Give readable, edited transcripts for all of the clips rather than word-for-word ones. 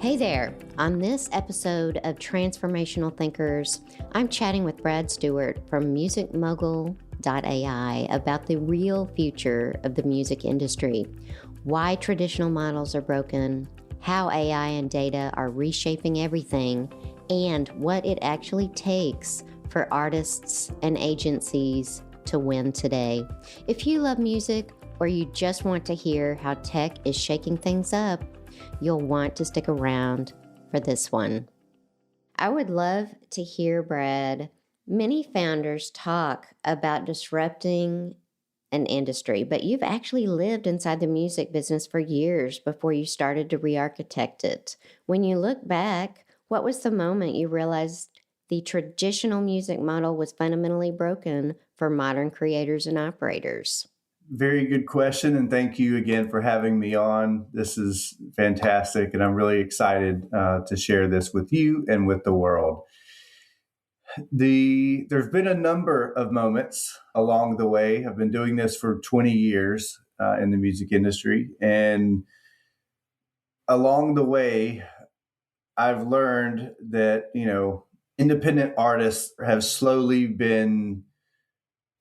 Hey there. On this episode of Transformational Thinkers, I'm chatting with Brad Stewart from Mogul AI about the real future of the music industry, why traditional models are broken, how AI and data are reshaping everything, and what it actually takes for artists and agencies to win today. If you love music or you just want to hear how tech is shaking things up, you'll want to stick around for this one. I would love to hear, Brad. Many founders talk about disrupting an industry, but you've actually lived inside the music business for years before you started to re-architect it. When you look back, what was the moment you realized the traditional music model was fundamentally broken for modern creators and operators? Very good question, and thank you again for having me on. This is fantastic, and I'm really excited to share this with you and with the world. There's been a number of moments along the way. I've been doing this for 20 years in the music industry, and along the way, I've learned that, independent artists have slowly been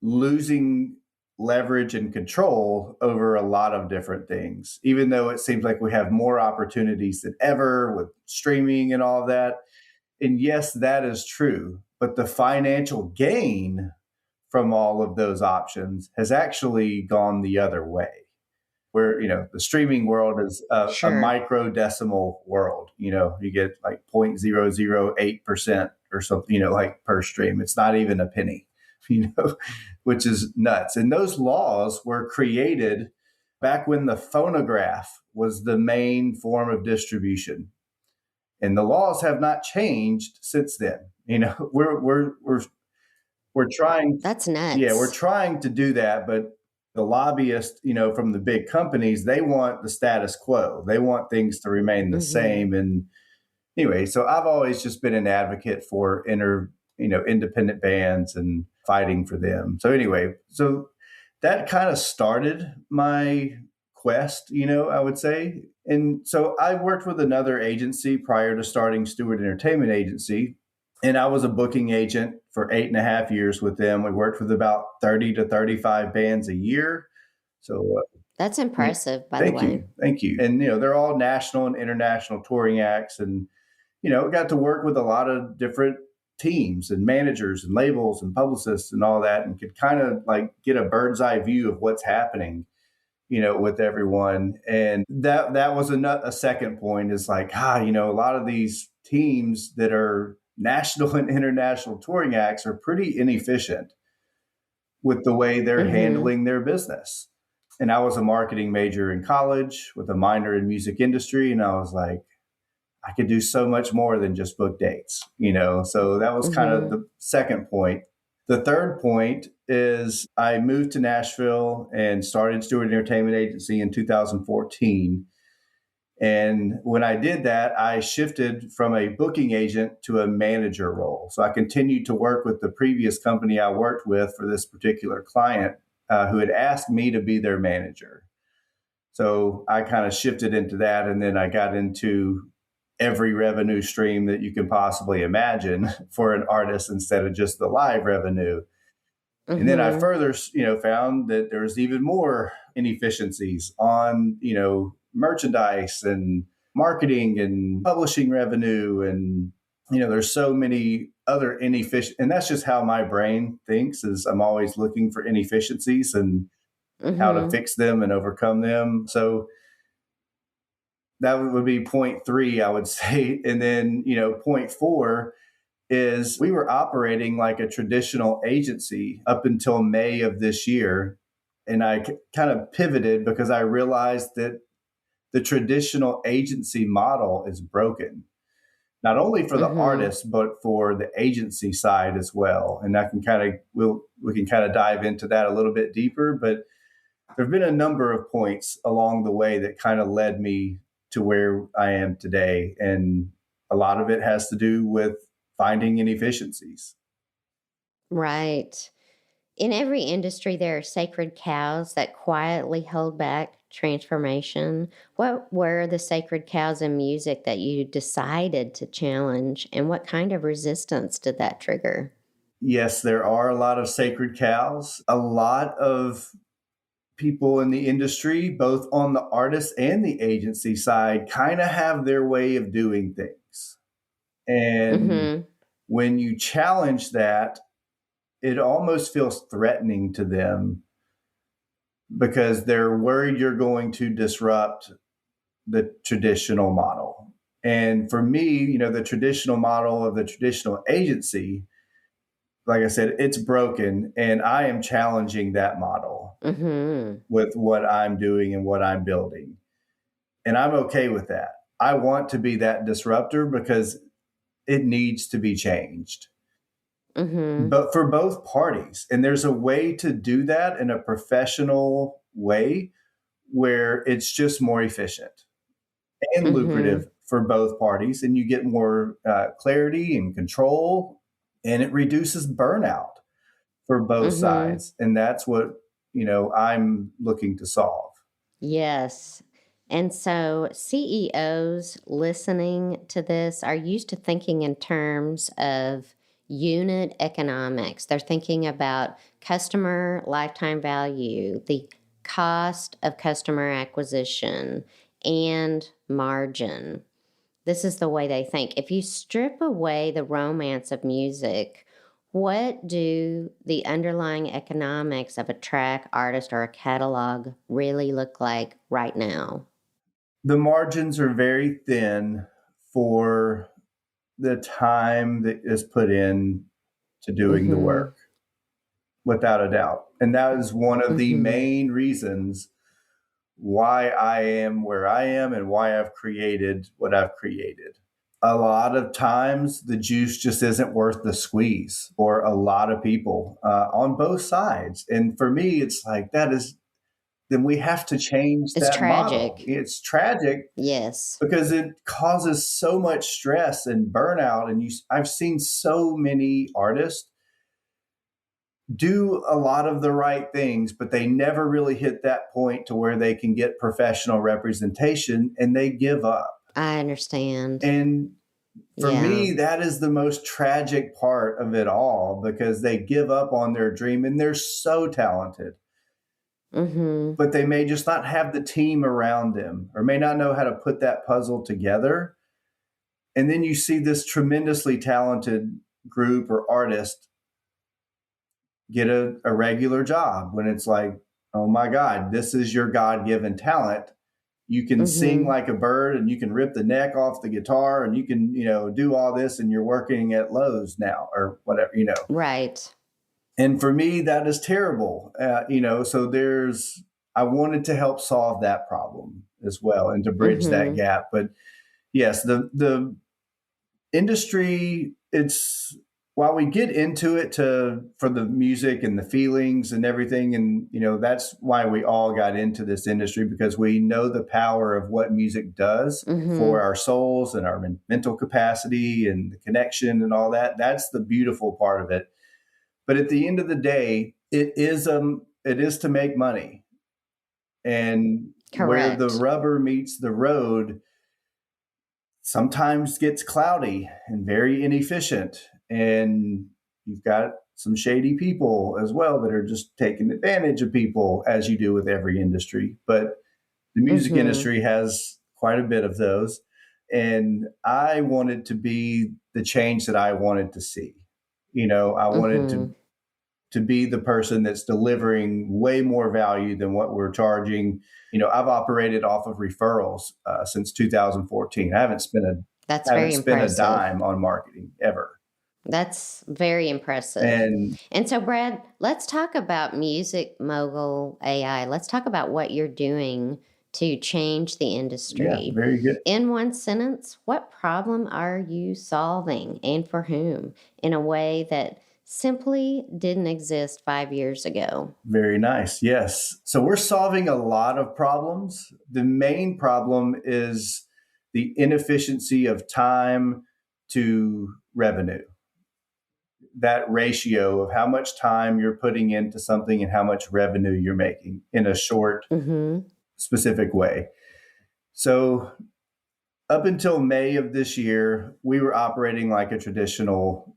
losing leverage and control over a lot of different things, even though it seems like we have more opportunities than ever with streaming and all of that. And yes, that is true. But the financial gain from all of those options has actually gone the other way. Where, the streaming world is a micro decimal world. You get like 0.008% or something, like per stream. It's not even a penny. Which is nuts. And those laws were created back when the phonograph was the main form of distribution. And the laws have not changed since then. We're trying. That's nuts. Yeah, we're trying to do that, but the lobbyists, from the big companies, they want the status quo. They want things to remain the same. And anyway, so I've always just been an advocate for independent bands and fighting for them. So anyway, so that kind of started my quest, I would say. And so I worked with another agency prior to starting Stewart Entertainment Agency. And I was a booking agent for 8.5 years with them. We worked with about 30 to 35 bands a year. So that's impressive, by the way. Thank you. And, they're all national and international touring acts. And, got to work with a lot of different teams and managers and labels and publicists and all that, and could kind of like get a bird's eye view of what's happening, with everyone. And that was a second point is like, a lot of these teams that are national and international touring acts are pretty inefficient with the way they're handling their business. And I was a marketing major in college with a minor in music industry. And I was like, I could do so much more than just book dates, So that was kind of the second point. The third point is I moved to Nashville and started Stewart Entertainment Agency in 2014. And when I did that, I shifted from a booking agent to a manager role. So I continued to work with the previous company I worked with for this particular client who had asked me to be their manager. So I kind of shifted into that. And then I got into every revenue stream that you can possibly imagine for an artist instead of just the live revenue. And then I further, found that there's even more inefficiencies on, merchandise and marketing and publishing revenue. And, there's so many other inefficient, and that's just how my brain thinks is I'm always looking for inefficiencies and how to fix them and overcome them. So that would be point 3, I would say. And then, point 4 is we were operating like a traditional agency up until May of this year. And I kind of pivoted because I realized that the traditional agency model is broken, not only for the artist, but for the agency side as well. And I can we can kind of dive into that a little bit deeper, but there've been a number of points along the way that kind of led me to where I am today. And a lot of it has to do with finding inefficiencies. Right. In every industry, there are sacred cows that quietly hold back transformation. What were the sacred cows in music that you decided to challenge, and what kind of resistance did that trigger? Yes, there are a lot of sacred cows. A lot of people in the industry, both on the artist and the agency side, kind of have their way of doing things. And Mm-hmm. when you challenge that, it almost feels threatening to them because they're worried you're going to disrupt the traditional model. And for me, the traditional model of the traditional agency, like I said, it's broken, and I am challenging that model Mm-hmm. with what I'm doing and what I'm building. And I'm okay with that. I want to be that disruptor because it needs to be changed. Mm-hmm. But for both parties. And there's a way to do that in a professional way where it's just more efficient and Mm-hmm. lucrative for both parties. And you get more clarity and control, and it reduces burnout for both Mm-hmm. sides. And that's what, I'm looking to solve. Yes. And so CEOs listening to this are used to thinking in terms of unit economics. They're thinking about customer lifetime value, the cost of customer acquisition, and margin. This is the way they think. If you strip away the romance of music, what do the underlying economics of a track, artist, or a catalog really look like right now? The margins are very thin for the time that is put in to doing the Mm-hmm. work, without a doubt. And that is one of the Mm-hmm. main reasons why I am where I am and why I've created what I've created. A lot of times, the juice just isn't worth the squeeze for a lot of people on both sides. And for me, it's like, then we have to change It's that model. tragic. It's tragic Yes. because it causes so much stress and burnout. And I've seen so many artists do a lot of the right things, but they never really hit that point to where they can get professional representation, and they give up. I understand. And for Yeah. me, that is the most tragic part of it all because they give up on their dream and they're so talented, Mm-hmm. but they may just not have the team around them or may not know how to put that puzzle together. And then you see this tremendously talented group or artist get a regular job when it's like, oh my God, this is your God given talent. You can sing Mm-hmm. like a bird and you can rip the neck off the guitar and you can, do all this and you're working at Lowe's now or whatever. Right. And for me, that is terrible. So I wanted to help solve that problem as well and to bridge that Mm-hmm. gap. But yes, the industry, it's while we get into it for the music and the feelings and everything, and that's why we all got into this industry because we know the power of what music does for Mm-hmm. our souls and our mental capacity and the connection and all that. That's the beautiful part of it. But at the end of the day, it is to make money, and where the Correct. rubber meets the road sometimes gets cloudy and very inefficient. And you've got some shady people as well that are just taking advantage of people, as you do with every industry. But the music Mm-hmm. industry has quite a bit of those. And I wanted to be the change that I wanted to see. I wanted Mm-hmm. to be the person that's delivering way more value than what we're charging. I've operated off of referrals since 2014. I haven't spent a That's haven't very spent a impressive. dime on marketing ever. That's very impressive. And And so, Brad, let's talk about Music Mogul AI. Let's talk about what you're doing to change the yeah, industry. very good. In one sentence, what problem are you solving and for whom in a way that simply didn't exist 5 years ago? Very nice. Yes. So we're solving a lot of problems. The main problem is the inefficiency of time to revenue. That ratio of how much time you're putting into something and how much revenue you're making in a short Mm-hmm. specific way. So up until May of this year, we were operating like a traditional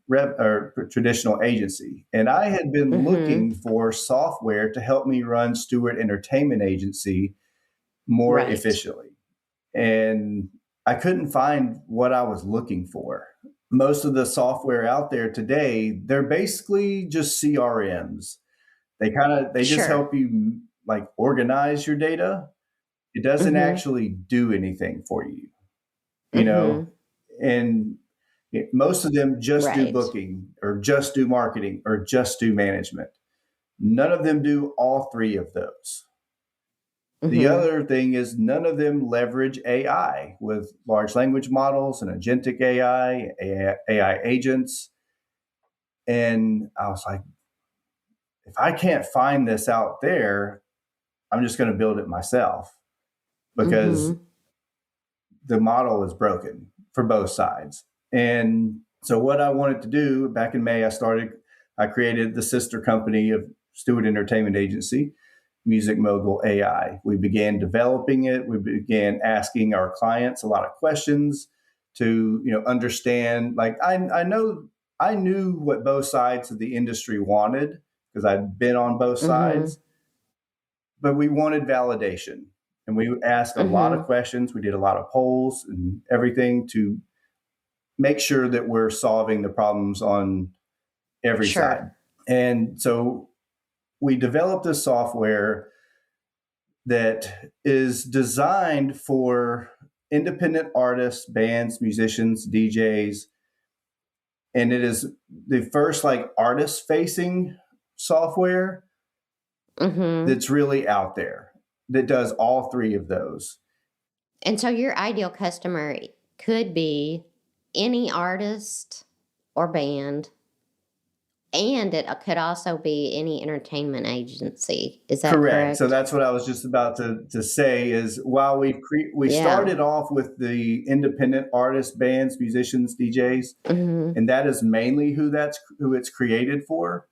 traditional agency. And I had been looking for software to help me run Stewart Entertainment Agency more efficiently. And I couldn't find what I was looking for. Most of the software out there today, they're basically just CRMs. They just help you like organize your data. It doesn't actually do anything for you, you know, and most of them just do booking or just do marketing or just do management. None of them do all three of those. The other thing is none of them leverage AI with large language models and agentic AI agents. And I was like, if I can't find this out there, I'm just going to build it myself because the model is broken for both sides. And so what I wanted to do back in May, I created the sister company of Stewart Entertainment Agency, Music Mogul AI. We began developing it. We began asking our clients a lot of questions to, understand. Like I knew what both sides of the industry wanted because I'd been on both sides, but we wanted validation. And we asked a lot of questions. We did a lot of polls and everything to make sure that we're solving the problems on every side. And so we developed a software that is designed for independent artists, bands, musicians, DJs. And it is the first artist-facing software that's really out there that does all three of those. And so your ideal customer could be any artist or band, and it could also be any entertainment agency. Is that correct? So that's what I was just about to say is while we started off with the independent artists, bands, musicians, DJs, and that is mainly who it's created for.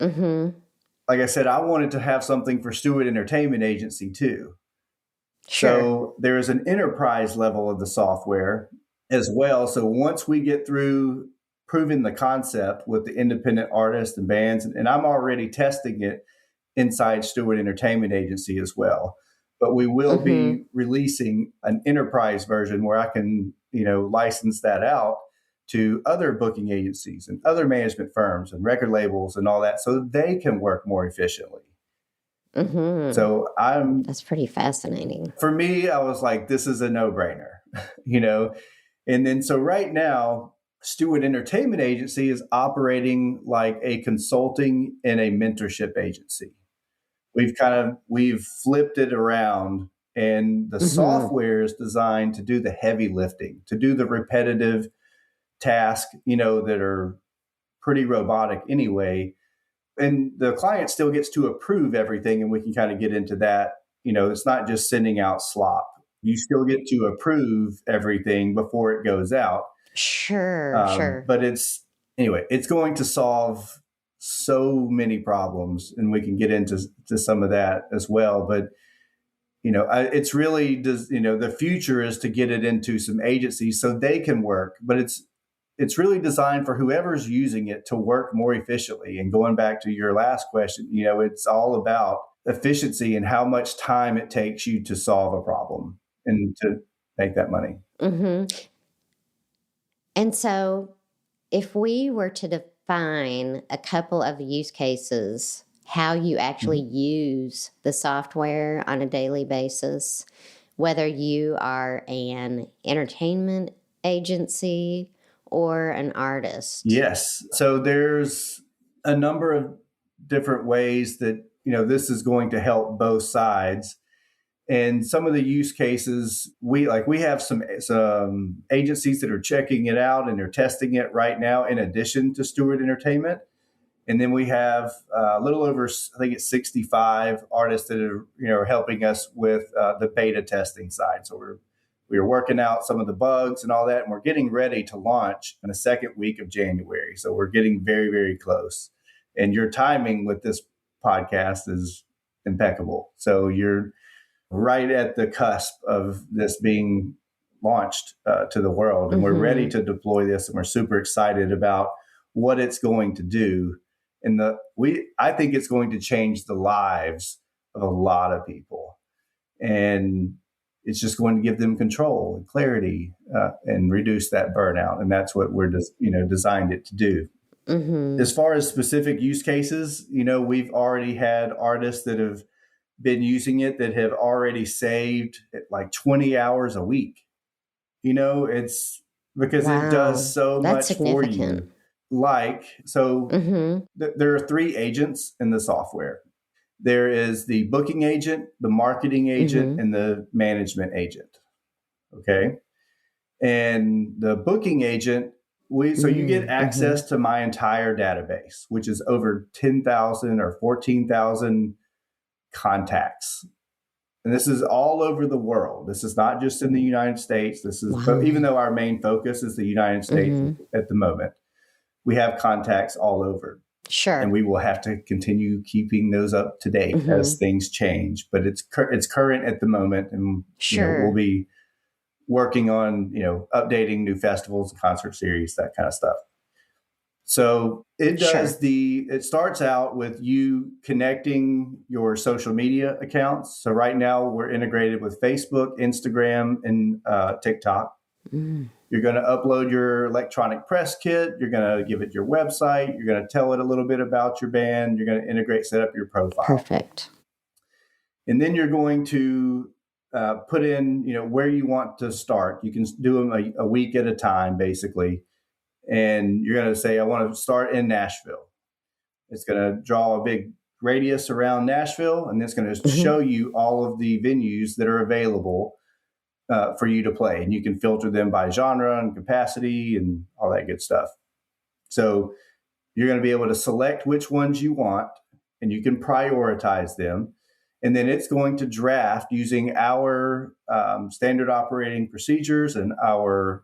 Like I said, I wanted to have something for Stewart Entertainment Agency too. So there is an enterprise level of the software as well. So once we get through proving the concept with the independent artists and bands, and I'm already testing it inside Stewart Entertainment Agency as well. But we will be releasing an enterprise version where I can, license that out to other booking agencies and other management firms and record labels and all that so they can work more efficiently. So that's pretty fascinating. For me, I was like, this is a no-brainer, And then so right now, Stewart Entertainment Agency is operating like a consulting and a mentorship agency. We've flipped it around, and the software is designed to do the heavy lifting, to do the repetitive tasks, that are pretty robotic anyway. And the client still gets to approve everything, and we can kind of get into that. It's not just sending out slop. You still get to approve everything before it goes out. Sure. But it's going to solve so many problems, and we can get into some of that as well. But, it's really the future is to get it into some agencies so they can work, but it's really designed for whoever's using it to work more efficiently. And going back to your last question, it's all about efficiency and how much time it takes you to solve a problem and to make that money. And so if we were to define a couple of use cases, how you actually use the software on a daily basis, whether you are an entertainment agency or an artist. Yes. So there's a number of different ways that, this is going to help both sides. And some of the use cases, we have some agencies that are checking it out and they're testing it right now in addition to Stewart Entertainment. And then we have a little over, I think it's 65 artists that are helping us with the beta testing side. So we're working out some of the bugs and all that, and we're getting ready to launch in the second week of January. So we're getting very, very close. And your timing with this podcast is impeccable. So right at the cusp of this being launched to the world. And we're ready to deploy this, and we're super excited about what it's going to do. And I think it's going to change the lives of a lot of people. And it's just going to give them control and clarity and reduce that burnout. And that's what we're designed it to do. As far as specific use cases, we've already had artists that have been using it that have already saved like 20 hours a week. It's because it does so much for you. There are 3 agents in the software. There is the booking agent, the marketing agent, and the management agent. Okay. And the booking agent, so you get access to my entire database, which is over 10,000 or 14,000 contacts. And this is all over the world. This is not just in the United States. This is, even though our main focus is the United States at the moment, we have contacts all over. Sure. And we will have to continue keeping those up to date as things change. But it's current at the moment, and we'll be working on updating new festivals and concert series, that kind of stuff. So it does it starts out with you connecting your social media accounts. So right now we're integrated with Facebook, Instagram, and TikTok. You're going to upload your electronic press kit. You're going to give it your website. You're going to tell it a little bit about your band. You're going to set up your profile. Perfect. And then you're going to put in, where you want to start. You can do them a week at a time, basically. And you're going to say, I want to start in Nashville. It's going to draw a big radius around Nashville, and it's going to show you all of the venues that are available for you to play. And you can filter them by genre and capacity and all that good stuff. So you're going to be able to select which ones you want, and you can prioritize them. And then it's going to draft using our standard operating procedures and our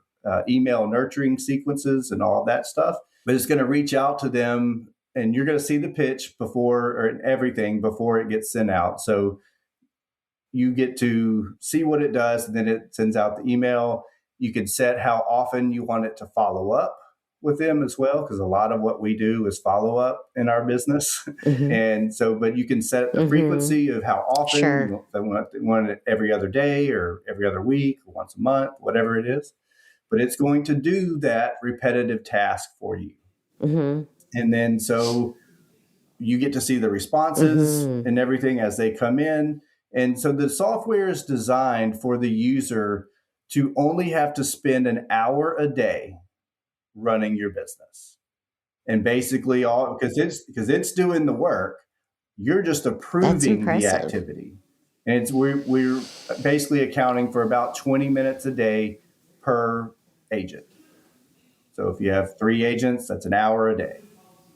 email nurturing sequences and all of that stuff. But it's going to reach out to them, and you're going to see the pitch or everything before it gets sent out. So you get to see what it does, and then it sends out the email. You can set how often you want it to follow up with them as well, because a lot of what we do is follow up in our business. And so, but you can set the frequency of how often you want it every other day or every other week or once a month, whatever it is. But it's going to do that repetitive task for you. And then so you get to see the responses and everything as they come in. And so the software is designed for the user to only have to spend an hour a day running your business. And basically because it's doing the work, you're just approving the activity. And we're basically accounting for about 20 minutes a day per agent. So if you have 3 agents, that's an hour a day.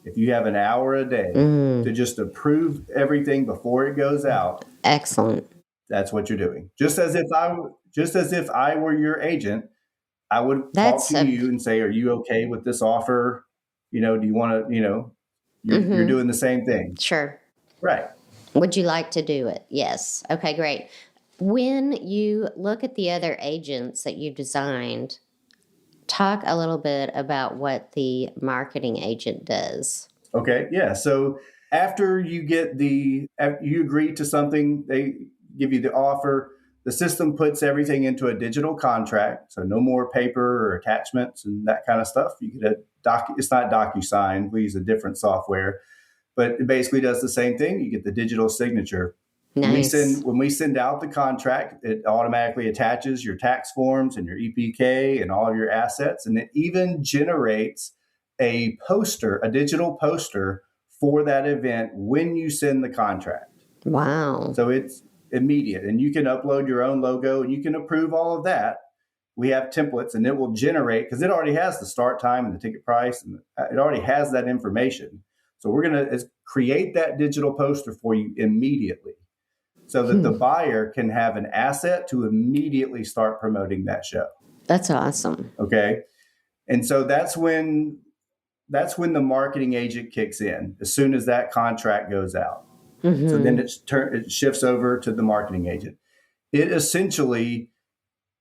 If you have an hour a day to just approve everything before it goes out, excellent. That's what you're doing. Just as if I were your agent, I would talk to you and say, "Are you okay with this offer? Do you want to? You're doing the same thing." Sure. Right. Would you like to do it? Yes. Okay, great. When you look at the other agents that you designed, talk a little bit about what the marketing agent does. Okay. Yeah. So after you you agree to something, they give you the offer, the system puts everything into a digital contract. So no more paper or attachments and that kind of stuff. You get it's not DocuSign. We use a different software, but it basically does the same thing. You get the digital signature. Nice. When we send out the contract, it automatically attaches your tax forms and your EPK and all of your assets. And it even generates a digital poster for that event when you send the contract. Wow. So it's immediate, and you can upload your own logo and you can approve all of that. We have templates, and it will generate, because it already has the start time and the ticket price, and it already has that information. So we're going to create that digital poster for you immediately, so that the buyer can have an asset to immediately start promoting that show. That's awesome. Okay. And so that's when the marketing agent kicks in, as soon as that contract goes out. So then it shifts over to the marketing agent. it essentially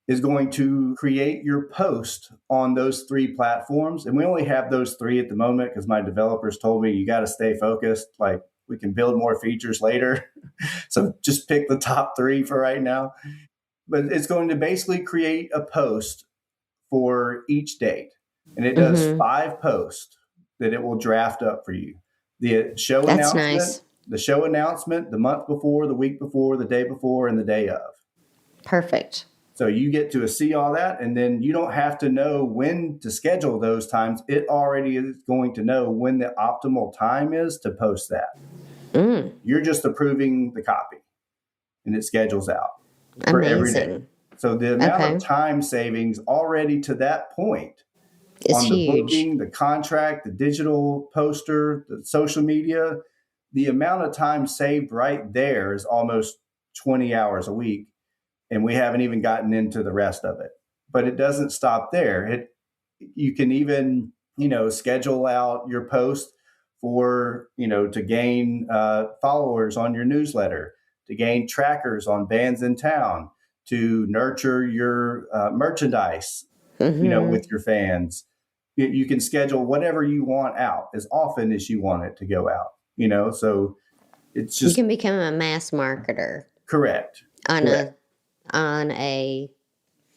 is going to create your post on those 3 platforms. And we only have those 3 at the moment because my developers told me you got to stay focused. Like, we can build more features later. So just pick the top 3 for right now. But it's going to basically create a post for each date. And it does 5 posts that it will draft up for you. The show That's announcement, nice. the show announcement, the month before, the week before, the day before, and the day of. Perfect. So you get to see all that, and then you don't have to know when to schedule those times. It already is going to know when the optimal time is to post that. You're just approving the copy, and it schedules out for every day. So the amount of time savings already to that point is on the huge. booking, the contract, the digital poster, the social media, the amount of time saved right there is almost 20 hours a week. And we haven't even gotten into the rest of it. But it doesn't stop there. You can even, schedule out your post for, to gain followers on your newsletter, to gain trackers on bands in town, to nurture your merchandise, with your fans. You can schedule whatever you want out as often as you want it to go out, so it's just. You can become a mass marketer. Correct. On a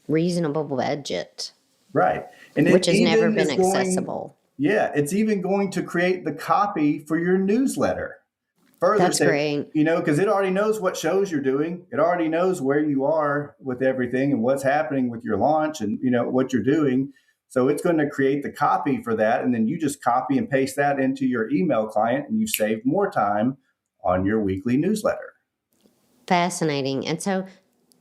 reasonable budget. Right. And which has never been accessible. It's even going to create the copy for your newsletter. Further, that's great. Because it already knows what shows you're doing. It already knows where you are with everything and what's happening with your launch and, what you're doing. So it's going to create the copy for that. And then you just copy and paste that into your email client, and you save more time on your weekly newsletter. Fascinating. And so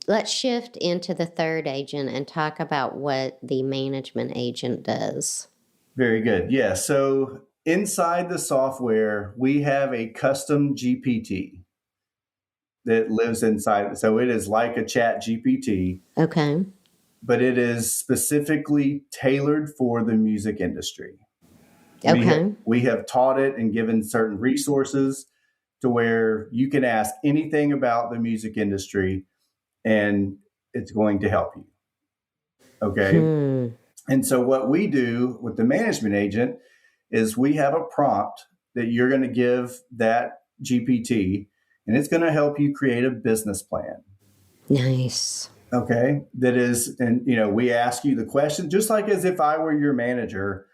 let's shift into the third agent and talk about what the management agent does. Very good. Yeah. So inside the software, we have a custom GPT that lives inside. So it is like a chat GPT. Okay. But it is specifically tailored for the music industry. Okay. We have taught it and given certain resources to where you can ask anything about the music industry and it's going to help you. Okay. And so what we do with the management agent is we have a prompt that you're going to give that GPT, and it's going to help you create a business plan. Nice. Okay. That is, and we ask you the question, just like as if I were your manager.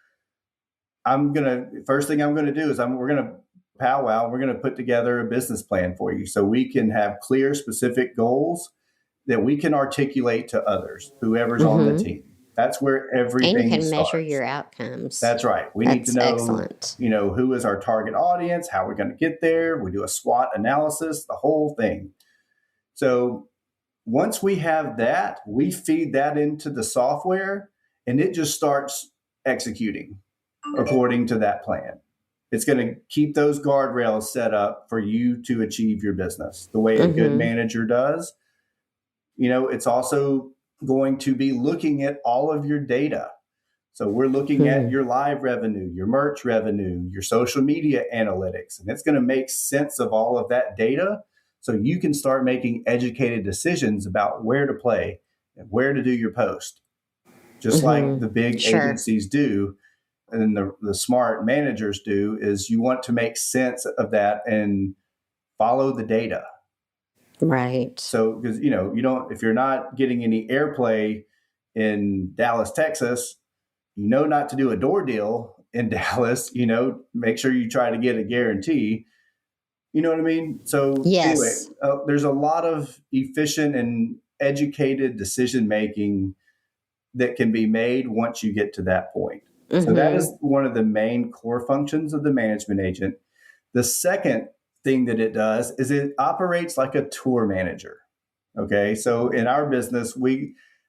First thing I'm going to do is we're going to powwow. We're going to put together a business plan for you so we can have clear, specific goals that we can articulate to others, whoever's on the team. That's where everything starts. And you can measure your outcomes. That's right. We need to know, excellent. Who is our target audience, how we're going to get there. We do a SWOT analysis, the whole thing. So once we have that, we feed that into the software, and it just starts executing according to that plan. It's going to keep those guardrails set up for you to achieve your business the way a good manager does. It's also going to be looking at all of your data. So we're looking at your live revenue, your merch revenue, your social media analytics, and it's going to make sense of all of that data so you can start making educated decisions about where to play and where to do your post, just like the big agencies do. And the smart managers do is you want to make sense of that and follow the data. Right. So, because, if you're not getting any airplay in Dallas, Texas, not to do a door deal in Dallas, make sure you try to get a guarantee. You know what I mean? So yes. Anyway, there's a lot of efficient and educated decision-making that can be made once you get to that point. So that is one of the main core functions of the management agent. The second thing that it does is it operates like a tour manager. Okay. So in our business,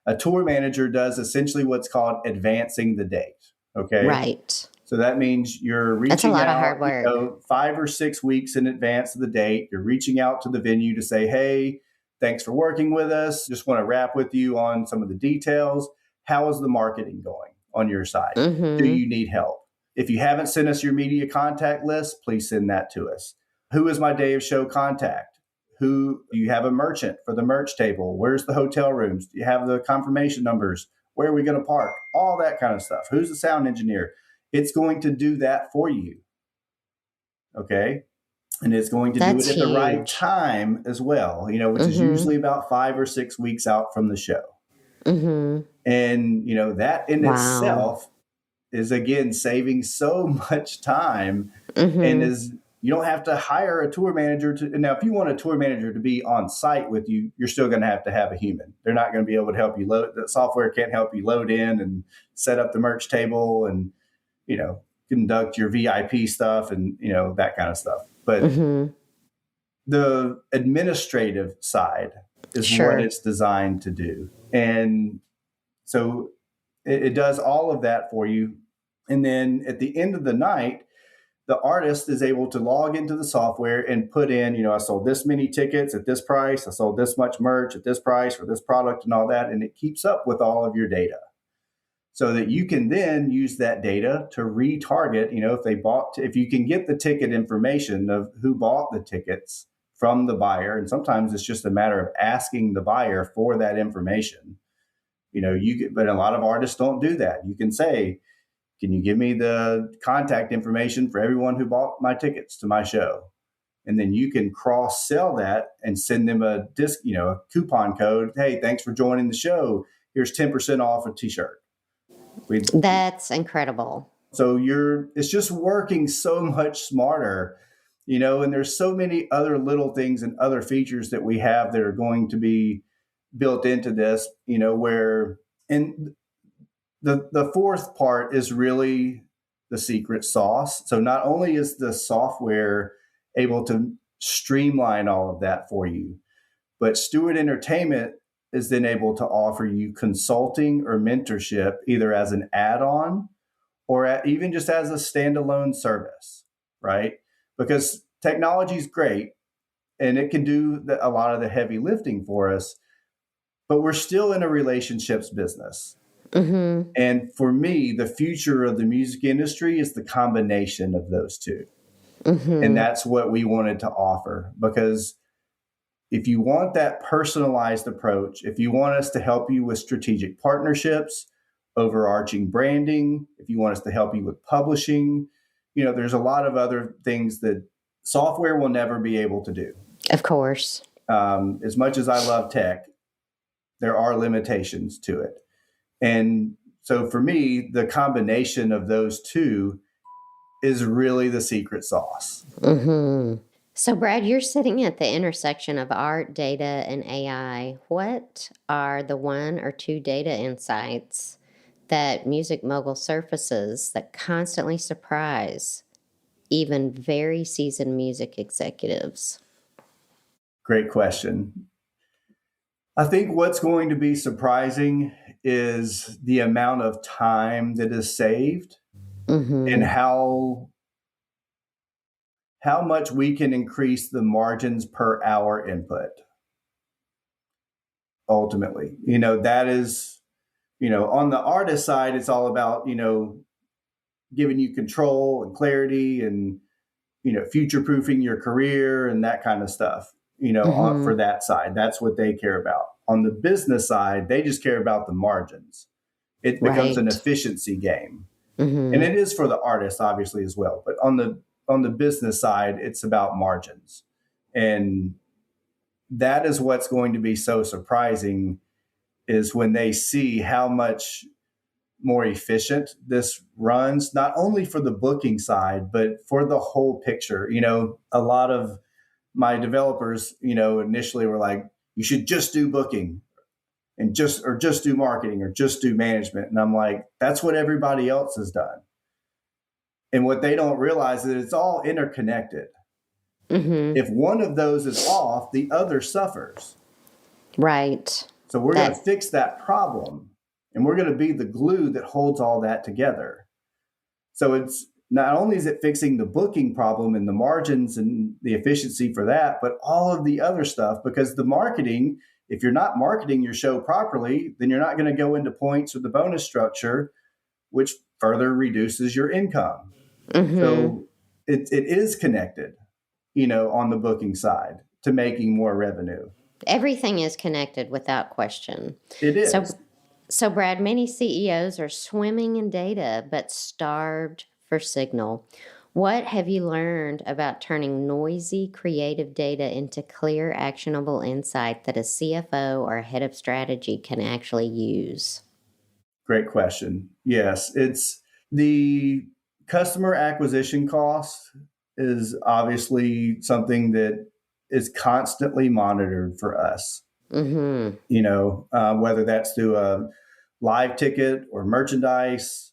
a tour manager does essentially what's called advancing the date. Okay. Right. So that means you're reaching That's a lot out, of hard work. 5 or 6 weeks in advance of the date. You're reaching out to the venue to say, hey, thanks for working with us. Just want to wrap with you on some of the details. How is the marketing going on your side? Do you need help? If you haven't sent us your media contact list, please send that to us. Who is my day of show contact? who do you have a merchant for the merch table? Where's the hotel rooms? Do you have the confirmation numbers? Where are we going to park? All that kind of stuff. Who's the sound engineer? It's going to do that for you. Okay. And it's going to do it at the right time as well, which is usually about 5 or 6 weeks out from the show. And, that in itself is, again, saving so much time and you don't have to hire a tour manager now, if you want a tour manager to be on site with you, you're still going to have a human. They're not going to be able to help you load. The software can't help you load in and set up the merch table and, conduct your VIP stuff and, that kind of stuff. But the administrative side is what it's designed to do. And so it does all of that for you. And then at the end of the night, the artist is able to log into the software and put in, I sold this many tickets at this price. I sold this much merch at this price for this product and all that. And it keeps up with all of your data so that you can then use that data to retarget, if you can get the ticket information of who bought the tickets from the buyer. And sometimes it's just a matter of asking the buyer for that information. But a lot of artists don't do that. You can say, can you give me the contact information for everyone who bought my tickets to my show? And then you can cross-sell that and send them a coupon code. Hey, thanks for joining the show. Here's 10% off a t-shirt. That's incredible. So it's just working so much smarter, and there's so many other little things and other features that we have that are going to be built into this, and the fourth part is really the secret sauce. So not only is the software able to streamline all of that for you, but Stewart Entertainment is then able to offer you consulting or mentorship either as an add-on or even just as a standalone service, right? Because technology is great and it can do a lot of the heavy lifting for us, but we're still in a relationships business. And for me, the future of the music industry is the combination of those two. And that's what we wanted to offer, because if you want that personalized approach, if you want us to help you with strategic partnerships, overarching branding, if you want us to help you with publishing, there's a lot of other things that software will never be able to do. Of course. As much as I love tech, there are limitations to it. And so for me, the combination of those two is really the secret sauce. So, Brad, you're sitting at the intersection of art, data, and AI. What are the 1 or 2 data insights that Music Mogul surfaces that constantly surprise even very seasoned music executives? Great question. I think what's going to be surprising is the amount of time that is saved and how much we can increase the margins per hour input. Ultimately, that is, on the artist side, it's all about, giving you control and clarity and, future-proofing your career and that kind of stuff, for that side. That's what they care about. On the business side, they just care about the margins. It becomes an efficiency game. And it is for the artist, obviously, as well. But on the business side, it's about margins. And that is what's going to be so surprising, is when they see how much more efficient this runs, not only for the booking side, but for the whole picture. A lot of my developers, initially were like, you should just do booking and just do marketing or just do management. And I'm like, that's what everybody else has done. And what they don't realize is that it's all interconnected. If one of those is off, the other suffers. Right. So we're going to fix that problem, and we're going to be the glue that holds all that together. So it's not only is it fixing the booking problem and the margins and the efficiency for that, but all of the other stuff, because the marketing, if you're not marketing your show properly, then you're not going to go into points or the bonus structure, which further reduces your income. So it is connected, on the booking side. to making more revenue. Everything is connected without question. It is. So Brad, many CEOs are swimming in data but starved for signal. What have you learned about turning noisy, creative data into clear, actionable insight that a CFO or a head of strategy can actually use? Great question. Yes, it's the customer acquisition cost is obviously something that is constantly monitored for us. Mm-hmm. Whether that's through a live ticket or merchandise,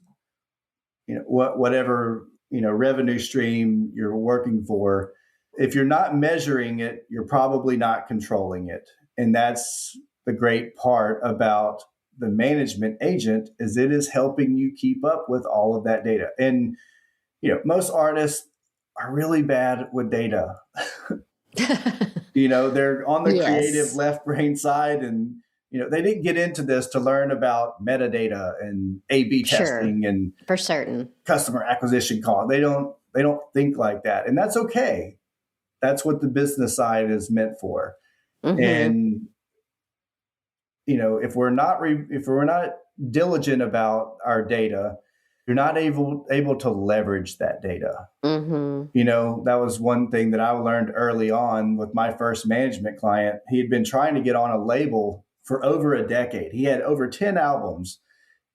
whatever, revenue stream you're working for. If you're not measuring it, you're probably not controlling it. And that's the great part about the management agent is it is helping you keep up with all of that data. And, most artists are really bad with data. They're on the creative left brain side and, they didn't get into this to learn about metadata and A/B testing and for certain customer acquisition cost. They don't think like that. And that's okay. That's what the business side is meant for. Mm-hmm. And, if we're not diligent about our data, you're not able to leverage that data. Mm-hmm. That was one thing that I learned early on with my first management client. He had been trying to get on a label for over a decade. He had over 10 albums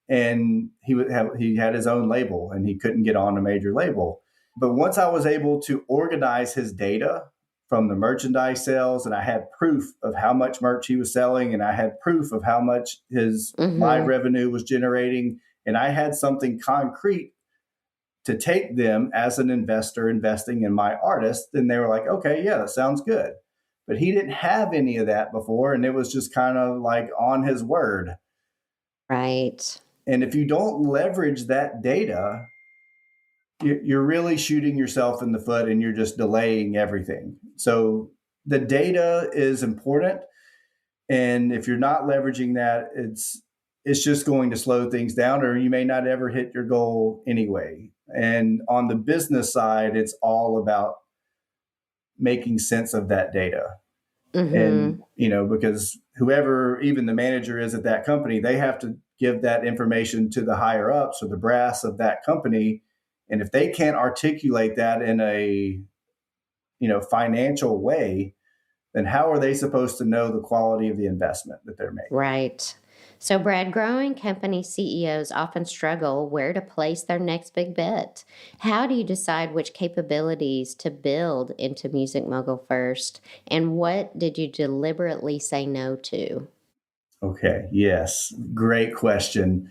and he had his own label and he couldn't get on a major label. But once I was able to organize his data from the merchandise sales, and I had proof of how much merch he was selling, and I had proof of how much his live revenue was generating, and I had something concrete to take them as an investor investing in my artist, then they were like, okay, yeah, that sounds good. But he didn't have any of that before, and it was just kind of like on his word. Right. And if you don't leverage that data, you're really shooting yourself in the foot and you're just delaying everything. So the data is important. And if you're not leveraging that, it's just going to slow things down, or you may not ever hit your goal anyway. And on the business side, it's all about making sense of that data. Mm-hmm. And, because whoever, even the manager is at that company, they have to give that information to the higher ups or the brass of that company. And if they can't articulate that in a, financial way, then how are they supposed to know the quality of the investment that they're making? Right. So, Brad, growing company CEOs often struggle where to place their next big bet. How do you decide which capabilities to build into Music Mogul first? And what did you deliberately say no to? Okay. Yes. Great question.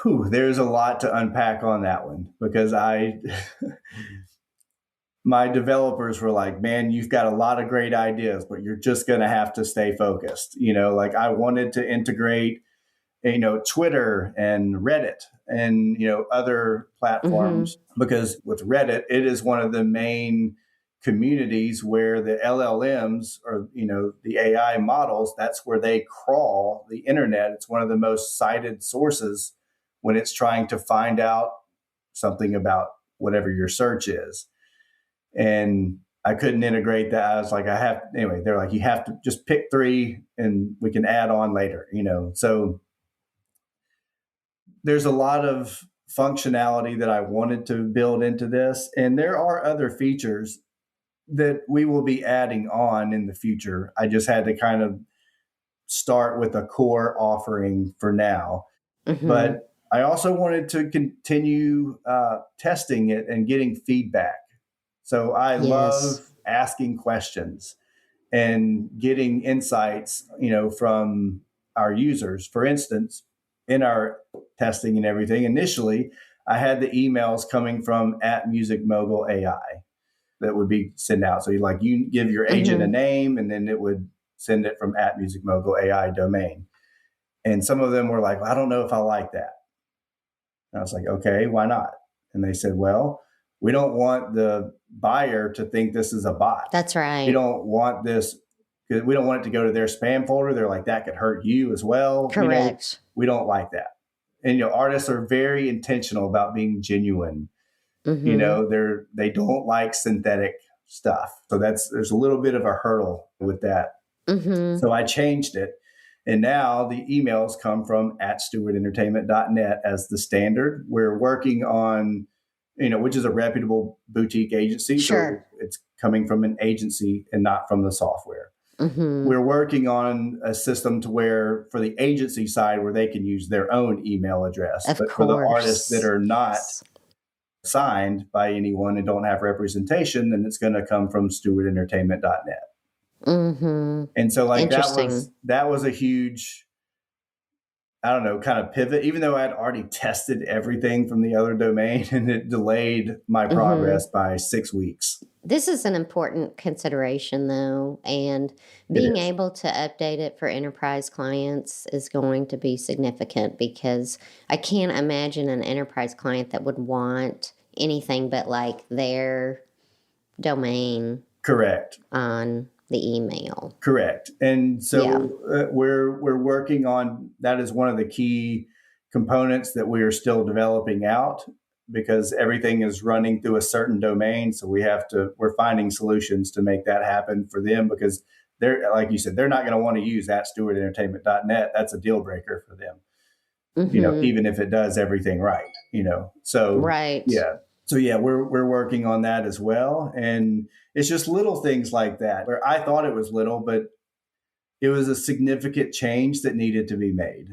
There's a lot to unpack on that one because my developers were like, man, you've got a lot of great ideas, but you're just going to have to stay focused. Like I wanted to integrate, Twitter and Reddit and, other platforms because with Reddit, it is one of the main communities where the LLMs or, the AI models, that's where they crawl the internet. It's one of the most cited sources when it's trying to find out something about whatever your search is. And I couldn't integrate that. I was like, they're like, you have to just pick 3 and we can add on later, So there's a lot of functionality that I wanted to build into this. And there are other features that we will be adding on in the future. I just had to kind of start with a core offering for now. Mm-hmm. But I also wanted to continue testing it and getting feedback. So I love asking questions and getting insights, from our users. For instance, in our testing and everything, initially, I had the emails coming from @Music AI that would be sent out. So you give your agent a name, and then it would send it from @Music AI domain. And some of them were like, well, I don't know if I like that. And I was like, okay, why not? And they said, well, we don't want the buyer to think this is a bot. That's right. We don't want this because we don't want it to go to their spam folder. They're like, that could hurt you as well. Correct. We don't like that. And, artists are very intentional about being genuine. Mm-hmm. They don't like synthetic stuff. So there's a little bit of a hurdle with that. Mm-hmm. So I changed it. And now the emails come from @stewartentertainment.net as the standard. We're working on, which is a reputable boutique agency. Sure. So it's coming from an agency and not from the software. Mm-hmm. We're working on a system to where for the agency side where they can use their own email address. Of but course. for the artists that are not signed by anyone and don't have representation, then it's going to come from stewartentertainment.net. Mm-hmm. And so that was a huge, I don't know, kind of pivot, even though I'd already tested everything from the other domain and it delayed my progress by 6 weeks. This is an important consideration, though, and being able to update it for enterprise clients is going to be significant because I can't imagine an enterprise client that would want anything but like their domain. Correct. On the email. Correct. And so we're working on, that is one of the key components that we are still developing out because everything is running through a certain domain. So we're finding solutions to make that happen for them because they're, like you said, they're not going to want to use @stewartentertainment.net. That's a deal breaker for them, even if it does everything right, so, right. Yeah. So we're working on that as well. And it's just little things like that where I thought it was little, but it was a significant change that needed to be made.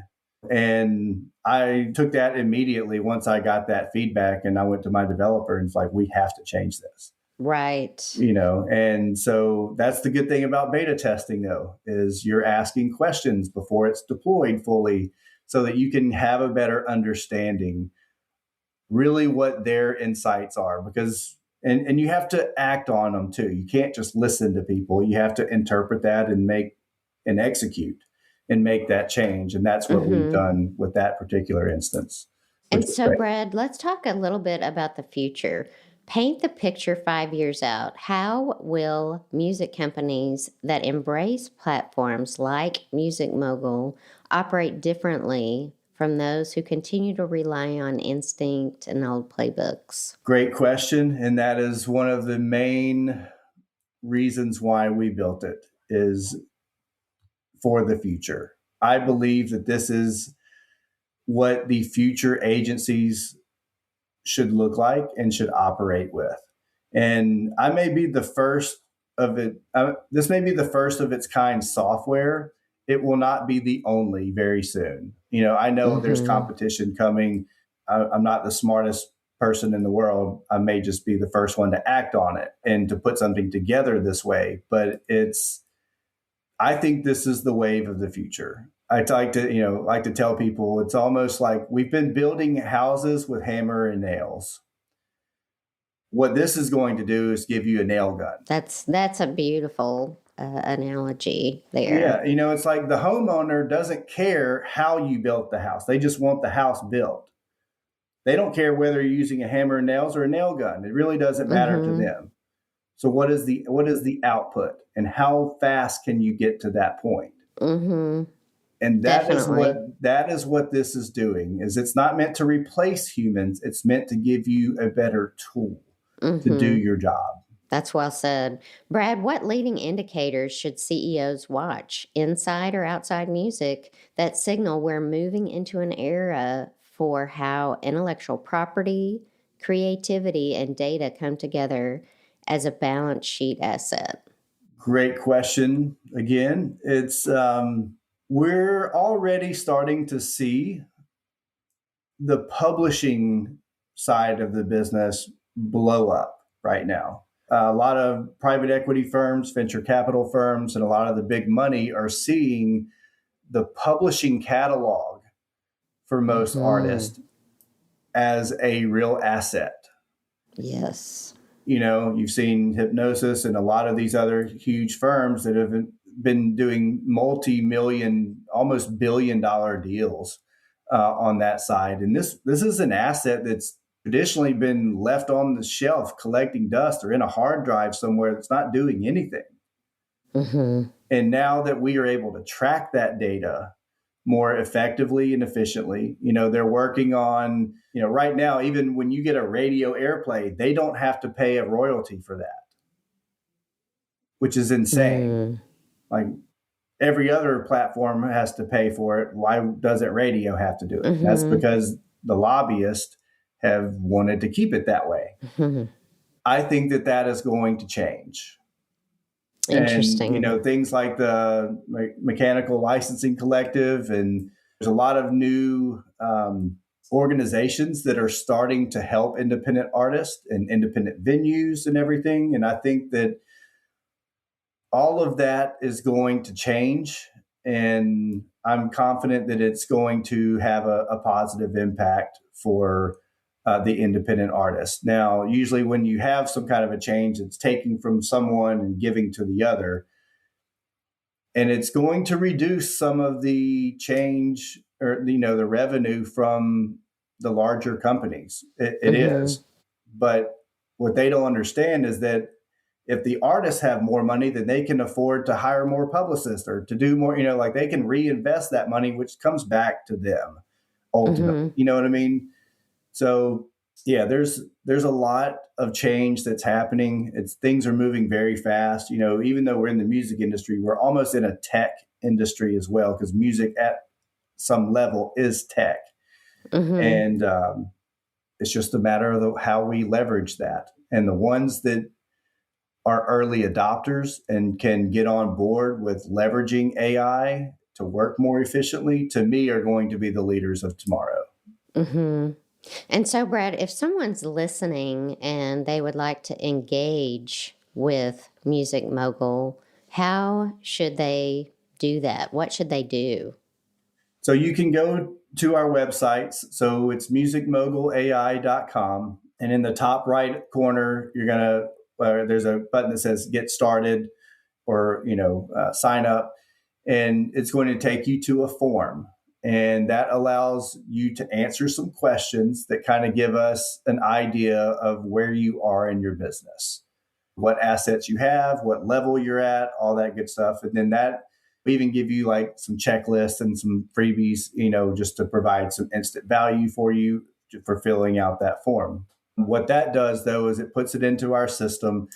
And I took that immediately once I got that feedback and I went to my developer and it's like, we have to change this. Right. And so that's the good thing about beta testing though, is you're asking questions before it's deployed fully so that you can have a better understanding really what their insights are because and you have to act on them too. You can't just listen to people. You have to interpret that and make and execute and make that change. And that's what we've done with that particular instance. And so, Brad, let's talk a little bit about the future. Paint the picture 5 years out. How will music companies that embrace platforms like Music Mogul operate differently from those who continue to rely on instinct and old playbooks? Great question. And that is one of the main reasons why we built it is for the future. I believe that this is what the future agencies should look like and should operate with. And I may be the first of it. This may be the first of its kind software. It will not be the only very soon. I know there's competition coming. I'm not the smartest person in the world. I may just be the first one to act on it and to put something together this way. But I think this is the wave of the future. I like to tell people it's almost like we've been building houses with hammer and nails. What this is going to do is give you a nail gun. That's a beautiful analogy there. Yeah, it's like the homeowner doesn't care how you built the house. They just want the house built. They don't care whether you're using a hammer and nails or a nail gun. It really doesn't matter to them. So what is the output and how fast can you get to that point? And that is what this is doing. Is it's not meant to replace humans. It's meant to give you a better tool to do your job. That's well said. Brad, what leading indicators should CEOs watch, inside or outside music, that signal we're moving into an era for how intellectual property, creativity, and data come together as a balance sheet asset? Great question. Again, it's we're already starting to see the publishing side of the business blow up right now. A lot of private equity firms, venture capital firms, and a lot of the big money are seeing the publishing catalog for most artists as a real asset. Yes. You've seen Hypnosis and a lot of these other huge firms that have been doing multi-million, almost billion-dollar deals on that side. And this is an asset that's traditionally been left on the shelf collecting dust or in a hard drive somewhere that's not doing anything. And now that we are able to track that data more effectively and efficiently, they're working on, right now, even when you get a radio airplay, they don't have to pay a royalty for that. which is insane. Mm. Like every other platform has to pay for it. Why doesn't radio have to do it? That's Mm-hmm. because the lobbyists have wanted to keep it that way. Mm-hmm. I think that that is going to change. And, Interesting. things like the Mechanical Licensing Collective, and there's a lot of new organizations that are starting to help independent artists and independent venues and everything. And I think that all of that is going to change. And I'm confident that it's going to have a positive impact for the independent artist. Now, usually when you have some kind of a change, it's taking from someone and giving to the other. And it's going to reduce some of the change or, the revenue from the larger companies. It Mm-hmm. is. But what they don't understand is that if the artists have more money, then they can afford to hire more publicists or to do more, like they can reinvest that money, which comes back to them ultimately. Mm-hmm. You know what I mean? So yeah, there's a lot of change that's happening. Things are moving very fast. Even though we're in the music industry, we're almost in a tech industry as well, because music at some level is tech. Mm-hmm. And it's just a matter of how we leverage that. And the ones that are early adopters and can get on board with leveraging AI to work more efficiently, to me, are going to be the leaders of tomorrow. Mm-hmm. And so, Brad, if someone's listening and they would like to engage with Music Mogul, how should they do that? What should they do? So you can go to our websites. So it's musicmoguলাই.com. And in the top right corner, there's a button that says get started or, sign up. And it's going to take you to a form. And that allows you to answer some questions that kind of give us an idea of where you are in your business, what assets you have, what level you're at, all that good stuff. And then we even give you like some checklists and some freebies, just to provide some instant value for you for filling out that form. What that does, though, is it puts it into our system.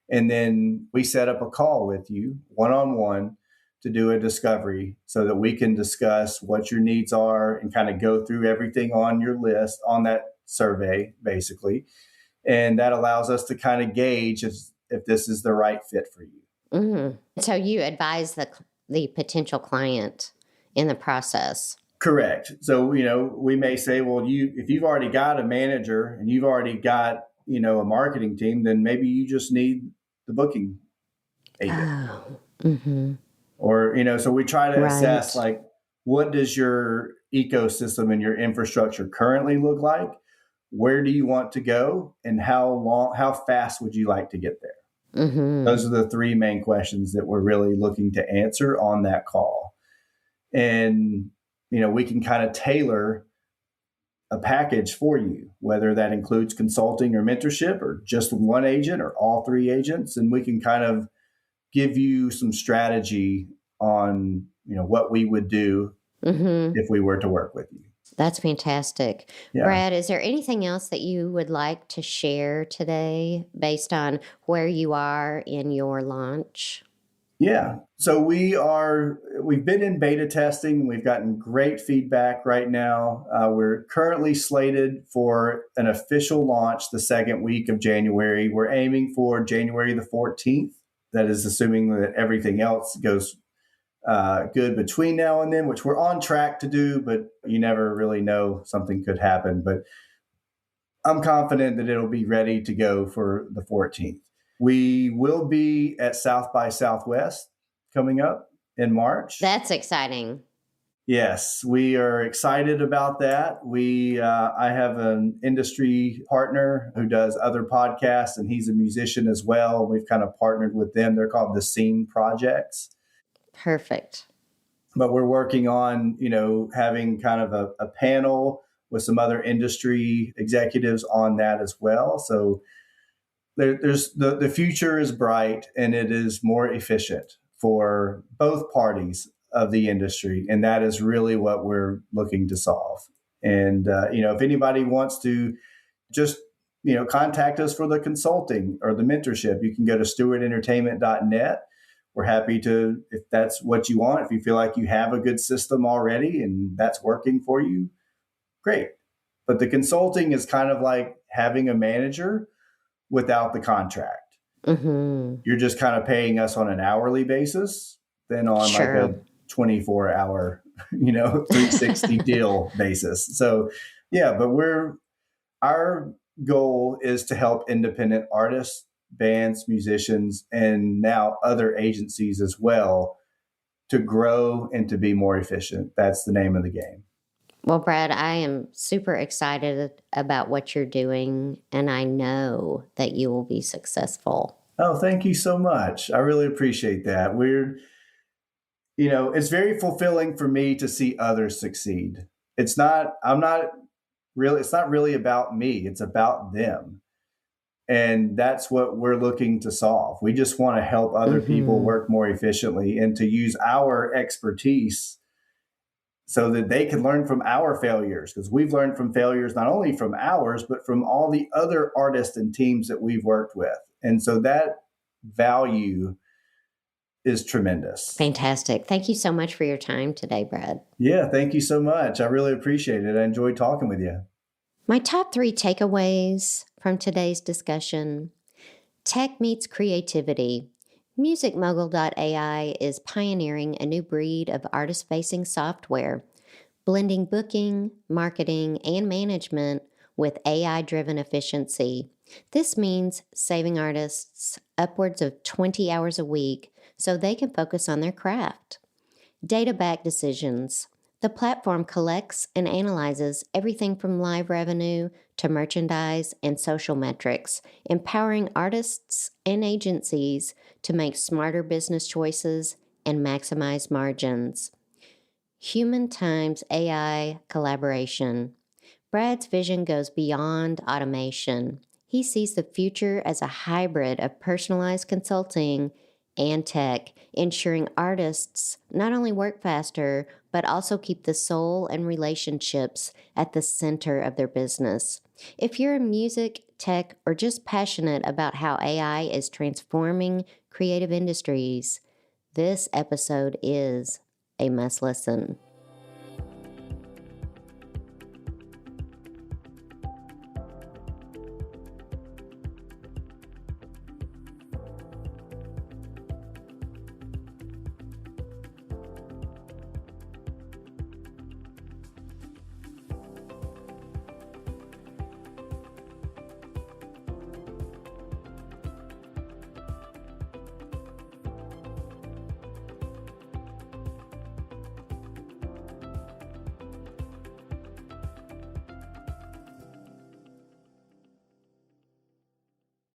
And then we set up a call with you one-on-one to do a discovery so that we can discuss what your needs are and kind of go through everything on your list on that survey, basically. And that allows us to kind of gauge if this is the right fit for you. Mm-hmm. So you advise the potential client in the process. Correct. So, we may say, well, if you've already got a manager and you've already got, a marketing team, then maybe you just need the booking agent. Oh, mm-hmm. Or, so we try to assess, Right. like, what does your ecosystem and your infrastructure currently look like? Where do you want to go? And how fast would you like to get there? Mm-hmm. Those are the three main questions that we're really looking to answer on that call. And, we can kind of tailor a package for you, whether that includes consulting or mentorship or just one agent or all three agents. And we can kind of give you some strategy on, what we would do Mm-hmm. if we were to work with you. That's fantastic. Yeah. Brad, is there anything else that you would like to share today based on where you are in your launch? Yeah. So we've been in beta testing. We've gotten great feedback right now. We're currently slated for an official launch the second week of January. We're aiming for January the 14th. That is assuming that everything else goes good between now and then, which we're on track to do, but you never really know, something could happen. But I'm confident that it'll be ready to go for the 14th. We will be at South by Southwest coming up in March. That's exciting. Yes, we are excited about that. I have an industry partner who does other podcasts, and he's a musician as well. We've kind of partnered with them. They're called the Scene Projects. Perfect. But we're working on, having kind of a panel with some other industry executives on that as well. So there's the future is bright, and it is more efficient for both parties of the industry. And that is really what we're looking to solve. And, if anybody wants to just contact us for the consulting or the mentorship. You can go to stewartentertainment.net. We're happy to, if that's what you want, if you feel like you have a good system already and that's working for you, great. But the consulting is kind of like having a manager without the contract. Mm-hmm. You're just kind of paying us on an hourly basis than on like a 24-hour, 360 deal basis. So, yeah, but our goal is to help independent artists, bands, musicians, and now other agencies as well to grow and to be more efficient. That's the name of the game. Well, Brad, I am super excited about what you're doing, and I know that you will be successful. Oh, thank you so much. I really appreciate that. It's very fulfilling for me to see others succeed. It's not really about me. It's about them. And that's what we're looking to solve. We just want to help other people work more efficiently and to use our expertise so that they can learn from our failures, because we've learned from failures, not only from ours, but from all the other artists and teams that we've worked with. And so that value is tremendous. Fantastic. Thank you so much for your time today, Brad. Yeah, thank you so much. I really appreciate it. I enjoyed talking with you. My top 3 takeaways from today's discussion: tech meets creativity. MusicMogul.ai is pioneering a new breed of artist-facing software, blending booking, marketing, and management with AI-driven efficiency. This means saving artists upwards of 20 hours a week so they can focus on their craft. Data-backed decisions. The platform collects and analyzes everything from live revenue to merchandise and social metrics, empowering artists and agencies to make smarter business choices and maximize margins. Human times AI collaboration. Brad's vision goes beyond automation. He sees the future as a hybrid of personalized consulting and tech, ensuring artists not only work faster, but also keep the soul and relationships at the center of their business. If you're in music, tech, or just passionate about how AI is transforming creative industries, this episode is a must listen.